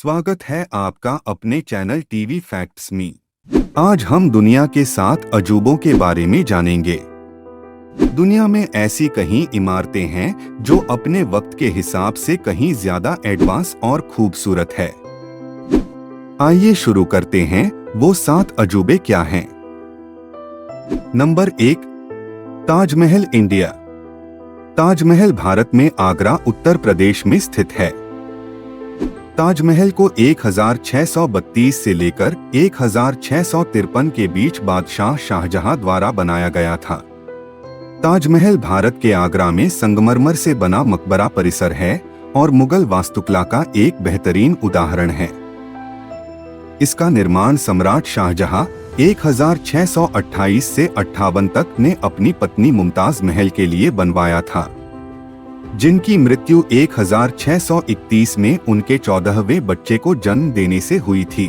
स्वागत है आपका अपने चैनल टीवी फैक्ट्स में। आज हम दुनिया के 7 अजूबों के बारे में जानेंगे। दुनिया में ऐसी कई इमारतें हैं जो अपने वक्त के हिसाब से कहीं ज्यादा एडवांस और खूबसूरत है। आइए शुरू करते हैं, वो 7 अजूबे क्या हैं। Number 1, Taj Mahal India. ताजमहल भारत में आगरा, उत्तर प्रदेश में स्थित है। ताजमहल को 1632 से लेकर 1653 के बीच बादशाह शाहजहां द्वारा बनाया गया था। ताजमहल भारत के आगरा में संगमरमर से बना मकबरा परिसर है और मुगल वास्तुकला का एक बेहतरीन उदाहरण है। इसका निर्माण सम्राट शाहजहां 1628 से 58 तक ने अपनी पत्नी मुमताज महल के लिए बनवाया था, जिनकी मृत्यु 1631 में उनके 14वें बच्चे को जन्म देने से हुई थी।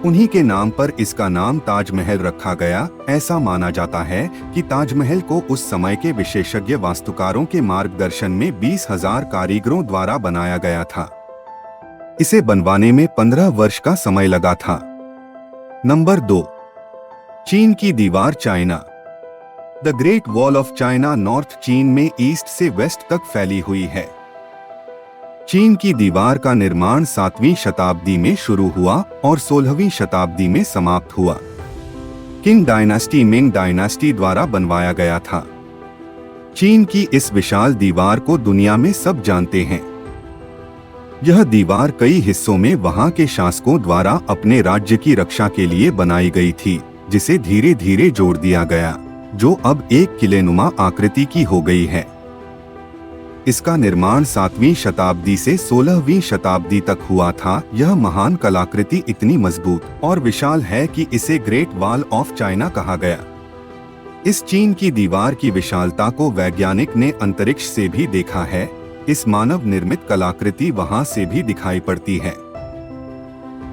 उन्हीं के नाम पर इसका नाम ताजमहल रखा गया। ऐसा माना जाता है कि ताजमहल को उस समय के विशेषज्ञ वास्तुकारों के मार्गदर्शन में 20,000 कारीगरों द्वारा बनाया गया था। इसे बनवाने में 15 वर्ष का समय लगा था। नंबर 2, चीन की दीवार China. The great wall of China north चीन में ईस्ट से वेस्ट तक फैली हुई है। चीन की दीवार का निर्माण 7वीं शताब्दी में शुरू हुआ और 16वीं शताब्दी में समाप्त हुआ। किंग डायनास्टी मिंग डायनास्टी द्वारा बनवाया गया था। चीन की इस विशाल दीवार को दुनिया में सब जानते हैं। यह दीवार कई हिस्सों में वहां के शासकों द्वारा अपने राज्य की रक्षा के लिए बनाई गई थी, जिसे धीरे धीरे जोड़ दिया गया, जो अब एक किलेनुमा आकृति की हो गई है। इसका निर्माण 7वीं शताब्दी से 16वीं शताब्दी तक हुआ था। यह महान कलाकृति इतनी मजबूत और विशाल है कि इसे ग्रेट वॉल ऑफ चाइना कहा गया। इस चीन की दीवार की विशालता को वैज्ञानिक ने अंतरिक्ष से भी देखा है। इस मानव निर्मित कलाकृति वहां से भी दिखाई पड़ती है।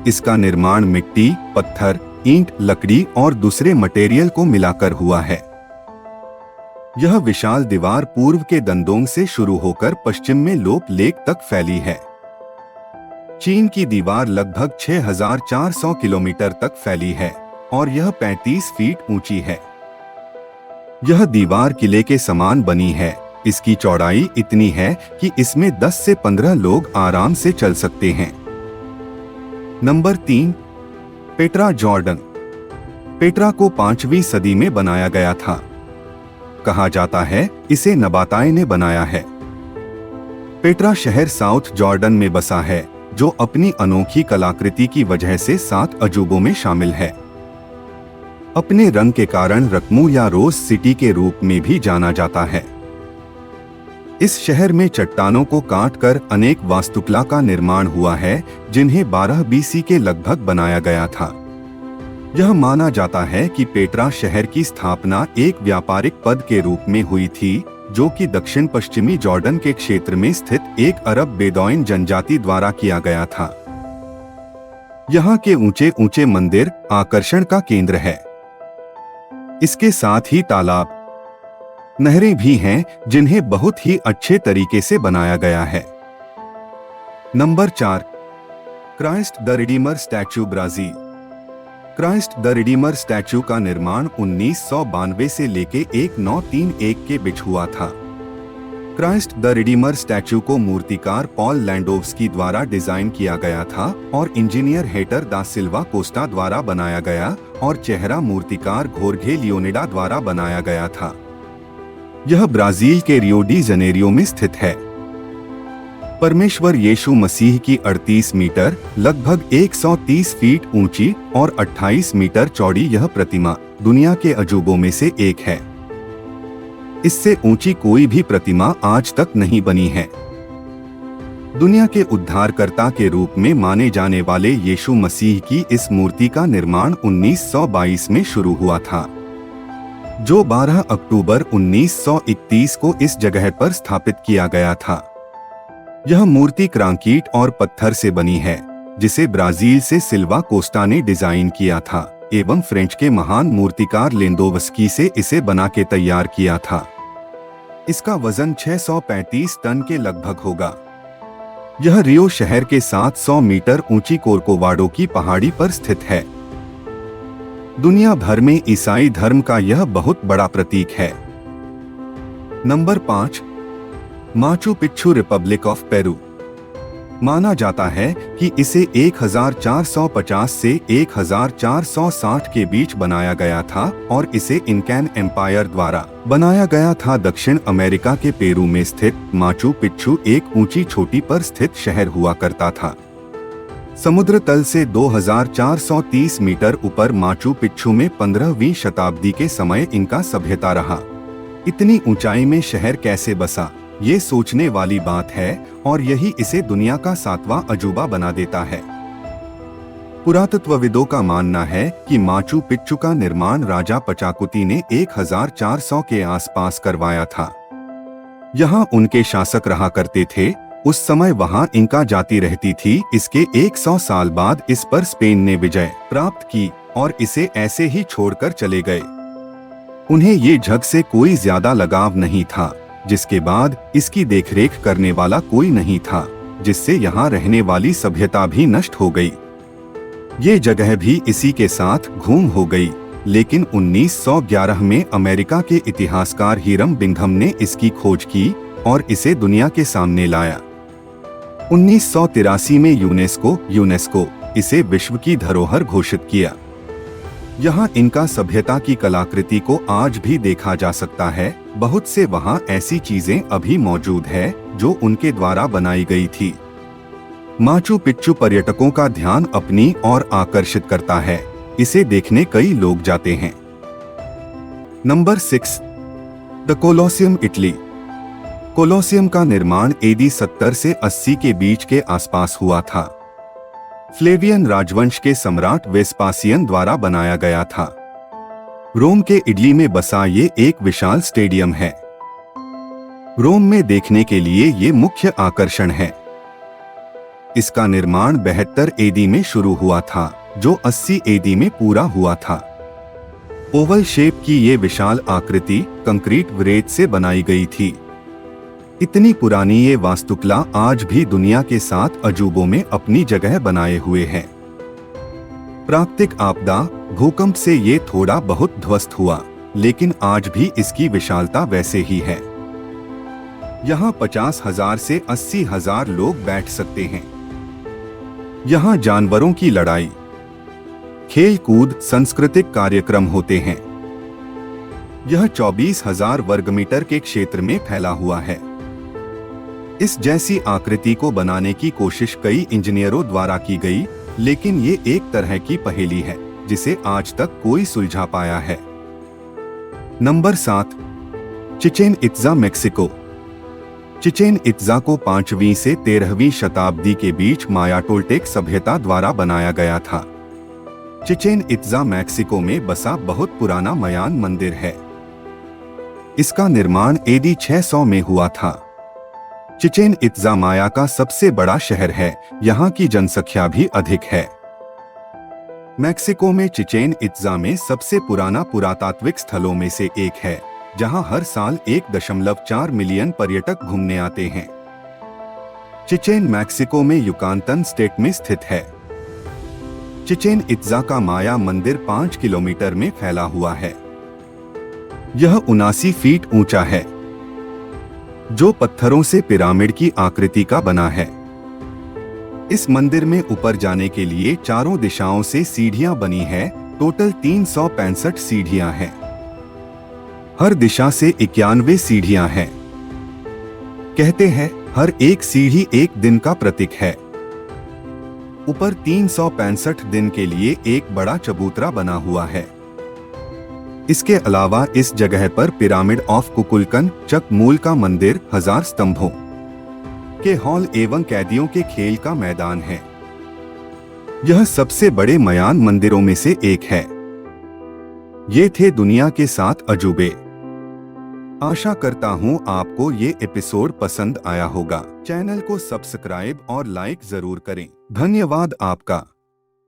इसका निर्माण मिट्टी, पत्थर, ईंट, लकड़ी और दूसरे मटेरियल को मिलाकर हुआ है। यह विशाल दीवार पूर्व के दंदोंग से शुरू होकर पश्चिम में लोप लेक तक फैली है। चीन की दीवार लगभग 6400 किलोमीटर तक फैली है और यह 35 फीट ऊंची है। यह दीवार किले के समान बनी है। इसकी चौड़ाई इतनी है कि इसमें 10 से 15 लोग आराम से चल सकते हैं। Number 3, Petra Jordan. पेट्रा को 5वीं सदी में बनाया गया था। कहा जाता है इसे नबाताए ने बनाया है। पेट्रा शहर साउथ जॉर्डन में बसा है, जो अपनी अनोखी कलाकृति की वजह से 7 अजूबों में शामिल है। अपने रंग के कारण रकमू या रोज सिटी के रूप में भी जाना जाता है। इस शहर में चट्टानों को काटकर अनेक वास्तुकला का निर्माण हुआ है, जिन्हें 12 BC के लगभग बनाया गया था। यह माना जाता है कि पेट्रा शहर की स्थापना एक व्यापारिक पद के रूप में हुई थी, जो कि दक्षिण पश्चिमी जॉर्डन के क्षेत्र में स्थित एक अरब बेदौइन जनजाति द्वारा किया गया था। यहाँ के ऊंचे ऊंचे मंदिर आकर्षण का केंद्र है। इसके साथ ही तालाब, नहरें भी हैं, जिन्हें बहुत ही अच्छे तरीके से बनाया गया है। Number 4, Christ the Redeemer statue, Brazil. Christ the Redeemer statue का निर्माण 1992 से लेके 1931 के बीच हुआ था। क्राइस्ट द रिडीमर स्टैचू को मूर्तिकार पॉल लैंडोव्स्की द्वारा डिजाइन किया गया था और इंजीनियर हेटर दा सिल्वा कोस्टा द्वारा बनाया गया और चेहरा मूर्तिकार घोरघे लियोनिडा द्वारा बनाया गया था। यह ब्राजील के रियो डी जनेरियो में स्थित है। परमेश्वर यीशु मसीह की 38 मीटर लगभग 130 फीट ऊंची और 28 मीटर चौड़ी यह प्रतिमा दुनिया के अजूबों में से एक है। इससे ऊंची कोई भी प्रतिमा आज तक नहीं बनी है। दुनिया के उद्धारकर्ता के रूप में माने जाने वाले यीशु मसीह की इस मूर्ति का निर्माण 1922 में शुरू हुआ था, जो 12 अक्टूबर 1931 को इस जगह पर स्थापित किया गया था। यह मूर्ति क्रांकीट और पत्थर से बनी है, जिसे ब्राजील से सिल्वा कोस्टा ने डिजाइन किया था एवं फ्रेंच के महान मूर्तिकार लेंदोवस्की से इसे बना के तैयार किया था। इसका वजन 635 टन के लगभग होगा। यह रियो शहर के 700 मीटर ऊंची कोर्कोवाडो की पहाड़ी पर स्थित है। दुनिया भर में ईसाई धर्म का यह बहुत बड़ा प्रतीक है। Number 5, Machu Picchu Republic of Peru. माना जाता है कि इसे 1450 से 1460 के बीच बनाया गया था और इसे इनकैन एम्पायर द्वारा बनाया गया था। दक्षिण अमेरिका के पेरू में स्थित माचू पिच्चू एक ऊंची चोटी पर स्थित शहर हुआ करता था। समुद्र तल से 2430 मीटर ऊपर माचू पिच्चू में 15वीं शताब्दी के समय इनका सभ्यता रहा। इतनी ऊंचाई में शहर कैसे बसा, ये सोचने वाली बात है और यही इसे दुनिया का 7वां अजूबा बना देता है। पुरातत्वविदों का मानना है कि माचू पिच्चू का निर्माण राजा पचाकुती ने 1400 के आसपास करवाया था। यहाँ उनके शासक रहा करते थे। उस समय वहाँ इंका जाति रहती थी। इसके 100 साल बाद इस पर स्पेन ने विजय प्राप्त की और इसे ऐसे ही छोड़कर चले गए। उन्हें ये जग से कोई ज्यादा लगाव नहीं था, जिसके बाद इसकी देखरेख करने वाला कोई नहीं था, जिससे यहाँ रहने वाली सभ्यता भी नष्ट हो गई। ये जगह भी इसी के साथ घूम हो गई। लेकिन 1911 में अमेरिका के इतिहासकार हिरम बिंघम ने इसकी खोज की और इसे दुनिया के सामने लाया। 1983 में यूनेस्को इसे विश्व की धरोहर घोषित किया। यहाँ इनका सभ्यता की कलाकृति को आज भी देखा जा सकता है। बहुत से वहाँ ऐसी चीजें अभी मौजूद है जो उनके द्वारा बनाई गई थी। माचू पिच्चू पर्यटकों का ध्यान अपनी ओर आकर्षित करता है। इसे देखने कई लोग जाते हैं। Number 6, the Colosseum, Italy. Colosseum का निर्माण AD 70 से 80 के बीच के आसपास हुआ था। फ्लेवियन राजवंश के सम्राट वेस्पासियन द्वारा बनाया गया था। रोम के इटली में बसा ये एक विशाल स्टेडियम है। रोम में देखने के लिए ये मुख्य आकर्षण है। इसका निर्माण 72 AD में शुरू हुआ था, जो 80 AD में पूरा हुआ था। ओवल शेप की ये विशाल आकृति कंक्रीट रेत से बनाई गई थी। इतनी पुरानी ये वास्तुकला आज भी दुनिया के 7 अजूबों में अपनी जगह बनाए हुए है। प्राकृतिक आपदा भूकंप से ये थोड़ा बहुत ध्वस्त हुआ, लेकिन आज भी इसकी विशालता वैसे ही है। यहाँ 50,000 से 80,000 लोग बैठ सकते हैं। यहाँ जानवरों की लड़ाई, खेल कूद, सांस्कृतिक कार्यक्रम होते हैं। यह 24,000 वर्ग मीटर के क्षेत्र में फैला हुआ है। इस जैसी आकृति को बनाने की कोशिश कई इंजीनियरों द्वारा की गई, लेकिन ये एक तरह की पहेली है जिसे आज तक कोई सुलझा पाया है। Number 7, Chichen इत्जा, Mexico. चिचेन इत्जा को 5वीं से 13वीं शताब्दी के बीच माया टोल्टेक सभ्यता द्वारा बनाया गया था। चिचेन इत्जा मैक्सिको में बसा बहुत पुराना मयान मंदिर है। इसका निर्माण AD 600 में हुआ था। चिचेन इत्जा माया का सबसे बड़ा शहर है। यहाँ की जनसंख्या भी अधिक है। मैक्सिको में चिचेन इत्जा में सबसे पुराना पुरातात्विक स्थलों में से एक है, जहाँ हर साल 1.4 मिलियन पर्यटक घूमने आते हैं। चिचेन मैक्सिको में युकातन स्टेट में स्थित है। चिचेन इत्जा का माया मंदिर 5 किलोमीटर में फैला हुआ है। यह 79 फीट ऊंचा है, जो पत्थरों से पिरामिड की आकृति का बना है। इस मंदिर में ऊपर जाने के लिए चारों दिशाओं से सीढ़ियां बनी है। टोटल 365 सीढ़ियां हैं। हर दिशा से 91 सीढ़ियां हैं। कहते हैं हर एक सीढ़ी एक दिन का प्रतीक है। ऊपर 365 दिन के लिए एक बड़ा चबूतरा बना हुआ है। इसके अलावा इस जगह पर पिरामिड ऑफ कुकुलकन चकमूल का मंदिर, 1000 स्तंभों के हॉल एवं कैदियों के खेल का मैदान है। यह सबसे बड़े मयान मंदिरों में से एक है। ये थे दुनिया के 7 अजूबे। आशा करता हूँ आपको ये एपिसोड पसंद आया होगा। चैनल को सब्सक्राइब और लाइक जरूर करें। धन्यवाद आपका।